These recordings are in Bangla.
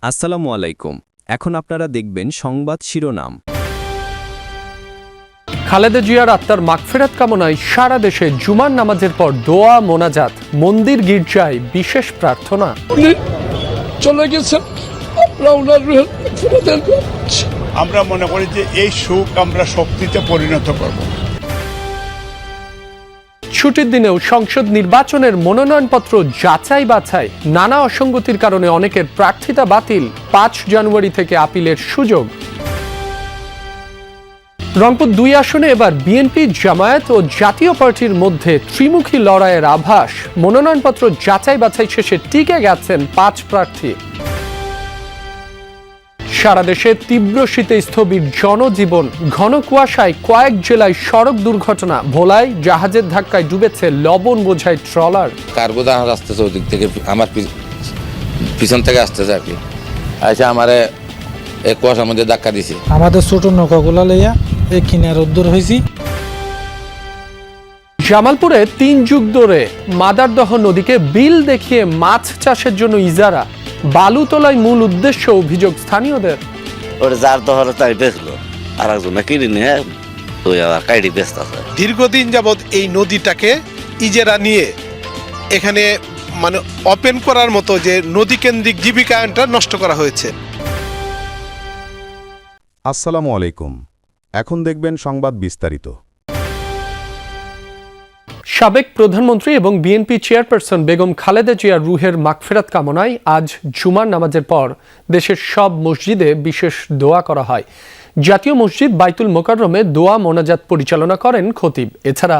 আসসালামু আলাইকুম। এখন আপনারা দেখবেন সংবাদ শিরোনাম। খালেদা জিয়ার আত্মার মাগফিরাত কামনায় সারা দেশে জুমার নামাজের পর দোয়া মোনাজাত, মন্দির গির্জায় বিশেষ প্রার্থনা। চলে গেছেন, আমরা মনে করি যে এই সুখ আমরা শক্তিতে পরিণত করব। ছুটির দিনেও সংসদ নির্বাচনের মনোনয়নপত্র যাচাই বাছাই, নানা অসঙ্গতির কারণে অনেকের প্রার্থিতা বাতিল। ৫ জানুয়ারি থেকে আপিলের সুযোগ। রংপুর ২ আসনে এবার বিএনপি, জামায়াত ও জাতীয় পার্টির মধ্যে ত্রিমুখী লড়াইয়ের আভাস। মনোনয়নপত্র যাচাই বাছাই শেষে টিকে গেছেন ৫ প্রার্থী। সারা দেশে তীব্র শীতে স্থবির জনজীবন, ঘন কুয়াশায় কয়েক জেলায় সড়ক দুর্ঘটনা। ভোলায় জাহাজের ধাক্কায় ডুবেছে লবণ বোঝাই ট্রলার। কার্গো জাহাজ আসতেছে ওদিক থেকে, আমার পিছন থেকে আসতেছে আর কি, আচ্ছা আমারে এক কুয়াশার মধ্যে ধাক্কা দিছে। আমাদের ছোট নৌকাগুলা লইয়া এই কিনার উদ্ধার হয়েছি। জামালপুরে ৩ যুগ ধরে মাদারদহ নদীকে বিল দেখিয়ে মাছ চাষের জন্য ইজারা, বালু তোলায় মূল উদ্দেশ্য অভিযোগ স্থানীয়দের। ওর যার দহরে তাই বেচলো, আর একজন কিনে নিয়ে তুই আবার কাইডি ব্যস্ত আছে। দীর্ঘদিন যাবৎ এই নদীটাকে ইজারা নিয়ে এখানে মানে ওপেন করার মতো যে নদী কেন্দ্রিক জীবিকায়নটা নষ্ট করা হয়েছে। আসসালামু আলাইকুম। এখন দেখবেন সংবাদ বিস্তারিত। সাবেক প্রধানমন্ত্রী এবং বিএনপি চেয়ারপারসন বেগম খালেদা জিয়ার রুহের মাগফিরাত কামনায় আজ জুমার নামাজের পর দেশের সব মসজিদে বিশেষ দোয়া করা হয়। জাতীয় মসজিদ বাইতুল মোকাররমে দোয়া মোনাজাত পরিচালনা করেন খতিব। এছাড়া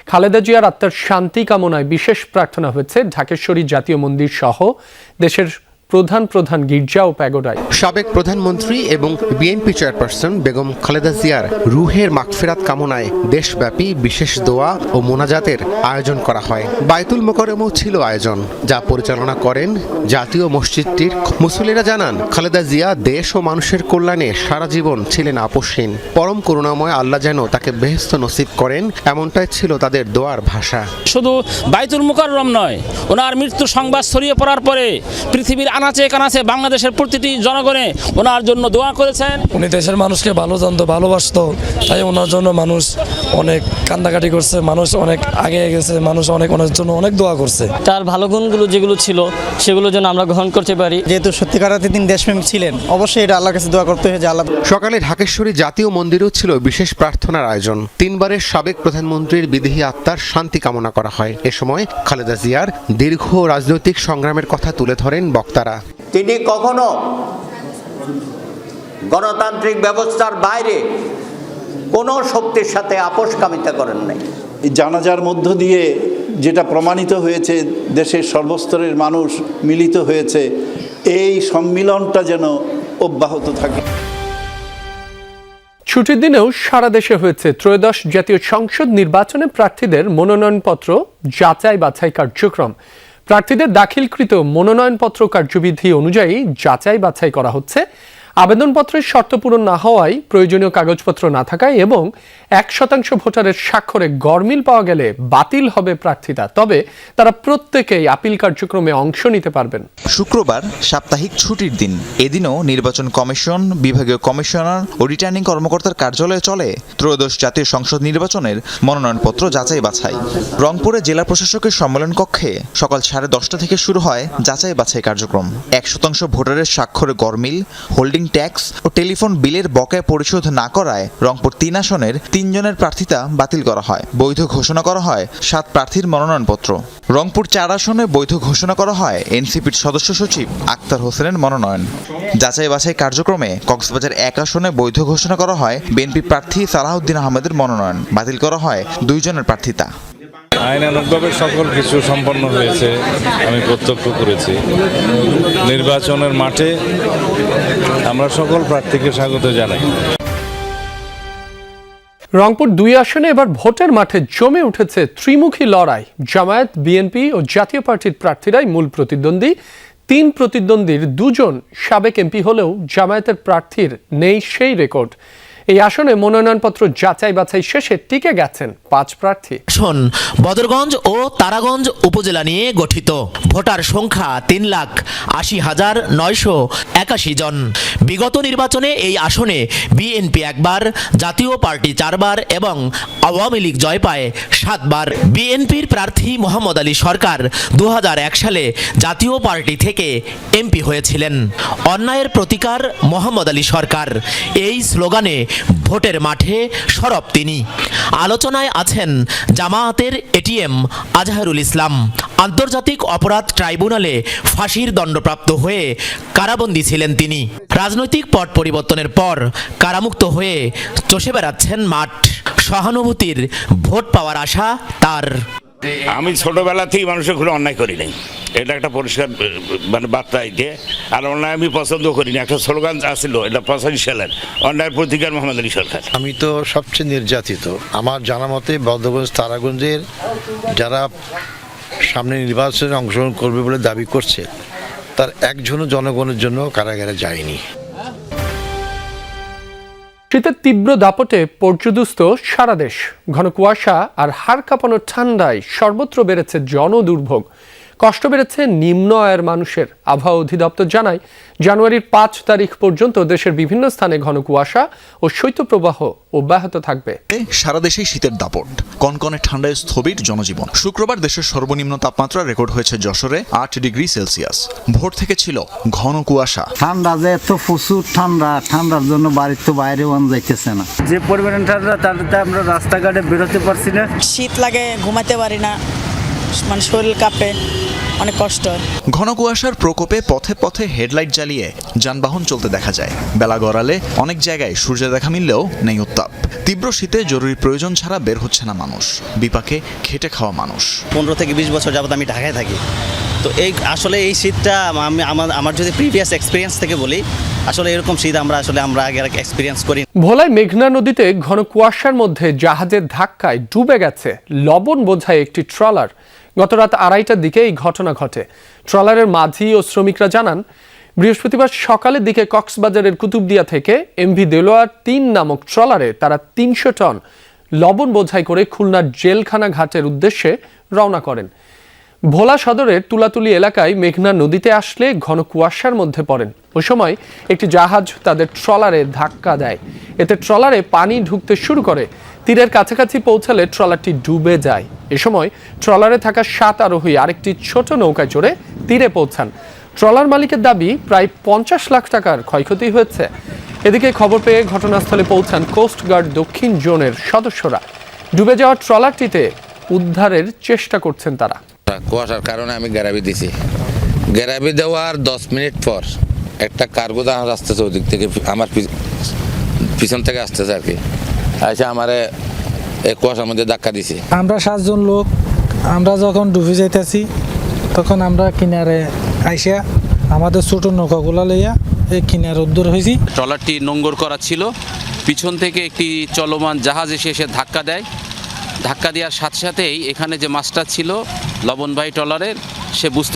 খালেদা জিয়ার আত্মার শান্তি কামনায় বিশেষ প্রার্থনা হয়েছে ঢাকেশ্বরী জাতীয় মন্দির সহ দেশের প্রধান গির্জা ও প্যাগোডায়। সাবেক প্রধানমন্ত্রী এবং বিএনপি চেয়ারপারসন বেগম খালেদা জিয়ার রুহের মাগফিরাত কামনায় দেশব্যাপী বিশেষ দোয়া ও মোনাজাতের আয়োজন করা হয়। বাইতুল মোকাররমেও ছিল আয়োজন, যা পরিচালনা করেন জাতীয় মসজিদটির মুসল্লিরা। জানান, খালেদা জিয়া দেশ ও মানুষের কল্যাণে সারা জীবন ছিলেন আপোষহীন। পরম করুণাময় আল্লাহ যেন তাকে বেহেশত নসিব করেন, এমনটাই ছিল তাদের দোয়ার ভাষা। শুধু বাইতুল মুকাররম নয়, ওনার মৃত্যুর সংবাদ ছড়িয়ে পড়ার পরে পৃথিবীর আনাচে কানাচে বাংলাদেশের প্রতিটি জনগণে ওনার জন্য দোয়া করেছেন। উনি দেশের মানুষকে ভালো জানতো, ভালোবাসতো, তাই ওনার জন্য মানুষ অনেক কান্দাকাটি করছে, মানুষ অনেক আগে গেছে, মানুষ অনেক ওনার জন্য অনেক দোয়া করছে। তার ভালো গুণগুলো যেগুলো ছিল সেগুলো যেন আমরা গ্রহণ করতে পারি। যেহেতু সত্যিকার তিনি দেশপ্রেমিক ছিলেন, অবশ্যই এটা আল্লাহর কাছে দোয়া করতে হয় যে আল্লাহ। সকালে ঢাকেশ্বরী জাতীয় মন্দিরেও ছিল বিশেষ প্রার্থনার আয়োজন। 3 বারের সাবেক প্রধানমন্ত্রীর বিদেহী আত্মার শান্তি কামনা করা হয়। এ সময় খালেদা জিয়ার দীর্ঘ রাজনৈতিক সংগ্রামের কথা তুলে ধরেন বক্তারা। তিনি কখনো গণতান্ত্রিক ব্যবস্থার বাইরে কোনো শক্তির সাথে আপোষকামিতা করেন নাই। জানাজার মধ্য দিয়ে যেটা প্রমাণিত হয়েছে, দেশের সর্বস্তরের মানুষ মিলিত হয়েছে, এই সম্মিলনটা যেন অব্যাহত থাকে। ছুটির দিনেও সারা দেশে হয়েছে ত্রয়োদশ জাতীয় সংসদ নির্বাচনে প্রার্থীদের মনোনয়নপত্র যাচাই বাছাই কার্যক্রম। প্রার্থীদের দাখিলকৃত মনোনয়নপত্র কার্যবিধি অনুযায়ী যাচাই বাছাই করা হচ্ছে। আবেদনপত্রের শর্ত পূরণ না হওয়ায়, প্রয়োজনীয় কাগজপত্র না থাকায় এবং 1% ভোটারের স্বাক্ষরে গরমিল পাওয়া গেলে বাতিল হবে প্রার্থিতা। তবে তারা প্রত্যেকেই আপিল কার্যক্রমে অংশ নিতে পারবেন। শুক্রবার সাপ্তাহিক ছুটির দিন। এদিনও নির্বাচন কমিশন, বিভাগীয় কমিশনার ও রিটার্নিং কর্মকর্তার কার্যালয়ে চলে ত্রয়োদশ জাতীয় সংসদ নির্বাচনের মনোনয়নপত্র যাচাই বাছাই। রংপুরে জেলা প্রশাসকের সম্মেলন কক্ষে সকাল 10:30 থেকে শুরু হয় যাচাই বাছাই কার্যক্রম। 1% ভোটারের স্বাক্ষরে গরমিল, হোল্ডিং ট্যাক্স ও টেলিফোন বিলের বকেয়া পরিশোধ না করায় রংপুর 3 আসনের 3 জনের প্রার্থিতা বাতিল করা হয়। বৈধ ঘোষণা করা হয় 7 প্রার্থীর মনোনয়নপত্র। রংপুর 4 আসনে বৈধ ঘোষণা করা হয় এনসিপির সদস্য সচিব আক্তার হোসেনের মনোনয়ন। যাচাই বাছাই কার্যক্রমে কক্সবাজার 1 আসনে বৈধ ঘোষণা করা হয় বিএনপি প্রার্থী সালাহউদ্দিন আহমেদের মনোনয়ন। বাতিল করা হয় 2 জনের প্রার্থিতা। আইনানুগভাবে সকল কিছু সম্পন্ন হয়েছে, আমি প্রত্যক্ষ করেছি। নির্বাচনের মাঠে আমরা সকল প্রার্থীকে স্বাগত জানাই। রংপুর 2 আসনে এবার ভোটের মাঠে জমে উঠেছে ত্রিমুখী লড়াই। জামায়াত, বিএনপি ও জাতীয় পার্টির প্রার্থীরাই মূল প্রতিদ্বন্দ্বী। 3 প্রতিদ্বন্দ্বীর 2 জন সাবেক এমপি হলেও জামায়াতের প্রার্থীর নেই সেই রেকর্ড। এই আসনে মনোনয়নপত্র যাচাই বাছাই শেষে টিকে গেছেন 5 প্রার্থী। আসন বদরগঞ্জ ও তারাগঞ্জ উপজেলা নিয়ে গঠিত। ভোটার সংখ্যা 3,80,981 জন। বিগত নির্বাচনে এই আসনে বিএনপি একবার, জাতীয় পার্টি 4 বার এবং আওয়ামী লীগ জয় পায় 7 বার। বিএনপির প্রার্থী মোহাম্মদ আলী সরকার 2001 সালে জাতীয় পার্টি থেকে এমপি হয়েছিলেন। অন্যায়ের প্রতিকার মোহাম্মদ আলী সরকার, এই স্লোগানে ভোটের মাঠে সরব তিনি। আলোচনায় আছেন জামায়াতের এটিএম আজহারুল ইসলাম। আন্তর্জাতিক অপরাধ ট্রাইব্যুনালে ফাঁসির দণ্ডপ্রাপ্ত হয়ে কারাবন্দী ছিলেন তিনি। রাজনৈতিক পট পরিবর্তনের পর কারামুক্ত হয়ে চষে বেড়াচ্ছেন মাঠ। সহানুভূতির ভোট পাওয়ার আশা তার। আমি ছোটবেলা থেকে মানুষের কোনো অন্যায় করি নাই, এটা একটা পরিষ্কার বার্তা এতে। আর অন্যায় আমি পছন্দ করি না। একটা স্লোগান আসছিল, এটা 85 সালের অন্যায়ের প্রতিকার মোহাম্মদ আলী সরকার। আমি তো সবচেয়ে নির্যাতিত। আমার জানা মতে বদরগঞ্জ তারাগঞ্জের যারা সামনে নির্বাচনে অংশগ্রহণ করবে বলে দাবি করছে, তার একজনও জনগণের জন্য কারাগারে যায়নি। শীতের তীব্র দাপটে পর্যুদুস্ত সারা দেশ। ঘন কুয়াশা আর হাড় কাঁপানো ঠান্ডায় সর্বত্র বেড়েছে জনদুর্ভোগ। কষ্ট বেড়েছে নিম্ন আয়ের মানুষের। আবহাওয়া অধিদপ্তর জানায়, জানুয়ারির 5 তারিখ পর্যন্ত দেশের বিভিন্ন স্থানে ঘন কুয়াশা ও শৈত্যপ্রবাহ অব্যাহত থাকবে। সারা দেশেই শীতের দাপট, কনকনে ঠান্ডায় স্থবির জনজীবন। শুক্রবার দেশের সর্বনিম্ন তাপমাত্রা রেকর্ড হয়েছে যশোরে 8 ডিগ্রি সেলসিয়াস। ভোর থেকে ছিল ঘন কুয়াশা। ঠান্ডা যে এত প্রচুর ঠান্ডার জন্য বাড়ির তো বাইরে যাইতেছে না। যে পরিমাণ ঠান্ডা, তাতে আমরা রাস্তাঘাটে বেরোতে পারছি না। শীত লাগে, ঘুমাতে পারি না, মানে শরীর কাঁপে, অনেক কষ্ট। ঘন কুয়াশার প্রকোপে পথে পথে হেডলাইট জ্বালিয়ে যানবাহন চলতে দেখা যায়। বেলা গড়ালে অনেক জায়গায় সূর্য দেখা মিললেও নেই উত্তাপ। তীব্র শীতে জরুরি প্রয়োজন ছাড়া বের হচ্ছে না মানুষ। বিপাকে খেটে খাওয়া মানুষ। 15 থেকে 20 বছর যাবত আমি ঢাকায় থাকি। তো আসলে এই শীতটা আমি আমার যদি প্রিভিয়াস এক্সপিরিয়েন্স থেকে বলি, আসলে এরকম শীত আমরা আগে এক্সপিরিয়েন্স করি। ভোলায় মেঘনা নদীতে ঘন কুয়াশার মধ্যে জাহাজের ধাক্কায় ডুবে গেছে লবণ বোঝাই একটি ট্রলার। গত রাত 2:30টার দিকে এই ঘটনা ঘটে। ট্রলারের মাঝি ও শ্রমিকরা জানান, বৃহস্পতিবার সকালের দিকে কক্সবাজারের কুতুবদিয়া থেকে এমভি দেলোয়ার 3 নামক ট্রলারে তারা 300 টন লবণ বোঝাই করে খুলনার জেলখানা ঘাটের উদ্দেশ্যে রওনা করেন। ভোলা সদরের তুলাতুলি এলাকায় মেঘনা নদীতে আসলে ঘন কুয়াশার মধ্যে পড়েন। ওই সময় একটি জাহাজ তাদের ট্রলারে ধাক্কা দেয়। এতে ট্রলারে পানি ঢুকতে শুরু করে। তীরের কাছাকাছি পৌঁছালে ট্রলারটি ডুবে যায়। এ সময় ট্রলারে থাকা 7 আরোহী আরেকটি ছোট নৌকায় চড়ে তীরে পৌঁছান। ট্রলার মালিকের দাবি প্রায় 50 লাখ টাকার ক্ষয়ক্ষতি হয়েছে। এদিকে খবর পেয়ে ঘটনাস্থলে পৌঁছান কোস্ট গার্ড দক্ষিণ জোনের সদস্যরা। ডুবে যাওয়া ট্রলারটিতে উদ্ধারের চেষ্টা করছেন তারা। কুয়াশার কারণে আমি গ্যারাবি দিছি। গ্যারাবি দেওয়ার 10 মিনিট পর একটা কার্গো জাহাজ আসতেছে, ওদিক থেকে আমার পিছন থেকে আসতেছে আর কি। আচ্ছা, আমারে এই কুয়াশার মধ্যে ধাক্কা দিছে। আমরা 7 জন লোক, আমরা যখন ডুবে যাইতেছি তখন আমরা কিনারে আইসা আমাদের ছোট নৌকাগুলা লইয়া এই কিনারে উদ্ধার হয়েছি। ট্রলারটি নোঙ্গর করা ছিল, পিছন থেকে একটি চলমান জাহাজ এসে ধাক্কা দেয়। ধাক্কা দেওয়ার সাথে সাথেই এখানে যে মাছটা ছিল লবণবাহী ট্রলারের, সে বুঝতে